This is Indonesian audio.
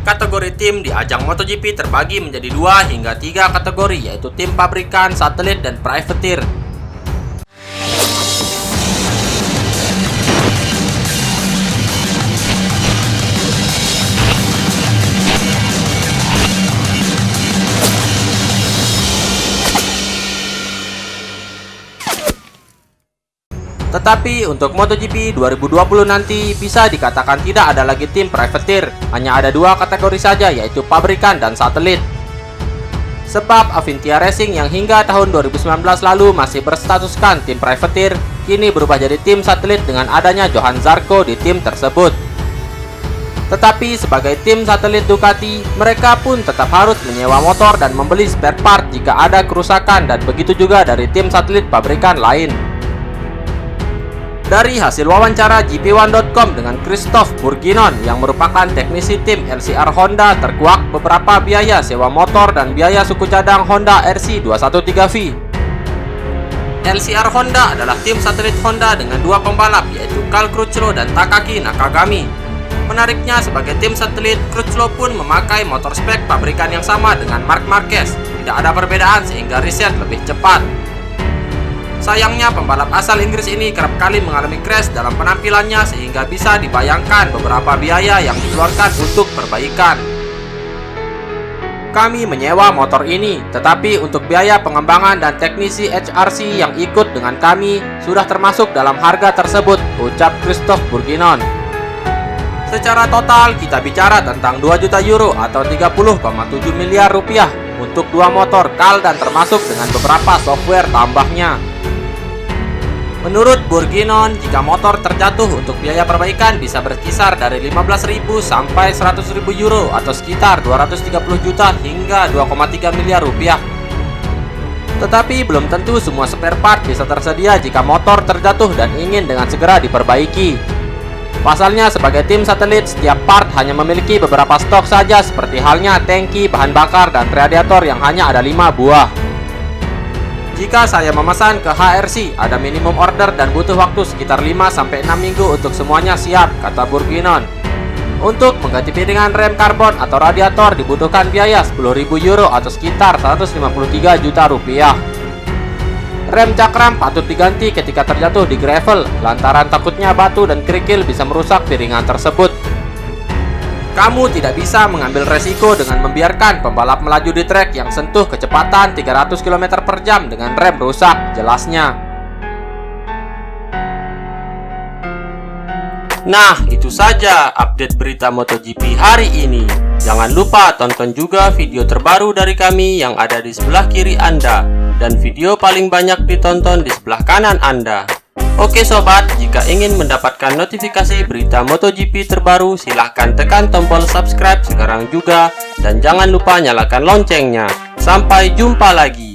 Kategori tim di ajang MotoGP terbagi menjadi 2 hingga 3 kategori, yaitu tim pabrikan, satelit, dan privateer. Tetapi untuk MotoGP 2020 nanti bisa dikatakan tidak ada lagi tim privateer, hanya ada 2 kategori saja, yaitu pabrikan dan satelit. Sebab Avintia Racing yang hingga tahun 2019 lalu masih berstatuskan tim privateer, kini berubah jadi tim satelit dengan adanya Johan Zarco di tim tersebut. Tetapi sebagai tim satelit Ducati, mereka pun tetap harus menyewa motor dan membeli spare part jika ada kerusakan, dan begitu juga dari tim satelit pabrikan lain. Dari hasil wawancara GP1.com dengan Christophe Bourguignon yang merupakan teknisi tim LCR Honda, terkuak beberapa biaya sewa motor dan biaya suku cadang Honda RC213V. LCR Honda adalah tim satelit Honda dengan 2 pembalap, yaitu Cal Crutchlow dan Takaki Nakagami. Menariknya, sebagai tim satelit, Crutchlow pun memakai motor spek pabrikan yang sama dengan Marc Marquez. Tidak ada perbedaan sehingga riset lebih cepat. Sayangnya, pembalap asal Inggris ini kerap kali mengalami crash dalam penampilannya, sehingga bisa dibayangkan beberapa biaya yang dikeluarkan untuk perbaikan. Kami menyewa motor ini, tetapi untuk biaya pengembangan dan teknisi HRC yang ikut dengan kami sudah termasuk dalam harga tersebut, ucap Christophe Bourguignon. Secara total kita bicara tentang 2 juta euro atau 30,7 miliar rupiah untuk 2 motor Cal dan termasuk dengan beberapa software tambahnya. Menurut Bourguignon, jika motor terjatuh, untuk biaya perbaikan bisa berkisar dari 15.000 sampai 100.000 euro atau sekitar 230 juta hingga 2,3 miliar rupiah. Tetapi belum tentu semua spare part bisa tersedia jika motor terjatuh dan ingin dengan segera diperbaiki. Pasalnya, sebagai tim satelit, setiap part hanya memiliki beberapa stok saja, seperti halnya tangki, bahan bakar, dan radiator yang hanya ada 5 buah. Jika saya memesan ke HRC, ada minimum order dan butuh waktu sekitar 5-6 minggu untuk semuanya siap, kata Bourguignon. Untuk mengganti piringan rem karbon atau radiator dibutuhkan biaya 10.000 euro atau sekitar 153 juta rupiah. Rem cakram patut diganti ketika terjatuh di gravel, lantaran takutnya batu dan kerikil bisa merusak piringan tersebut. Kamu tidak bisa mengambil resiko dengan membiarkan pembalap melaju di trek yang sentuh kecepatan 300 km per jam dengan rem rusak, jelasnya. Nah, itu saja update berita MotoGP hari ini. Jangan lupa tonton juga video terbaru dari kami yang ada di sebelah kiri Anda, dan video paling banyak ditonton di sebelah kanan Anda. Oke sobat, jika ingin mendapatkan notifikasi berita MotoGP terbaru, silahkan tekan tombol subscribe sekarang juga, dan jangan lupa nyalakan loncengnya. Sampai jumpa lagi.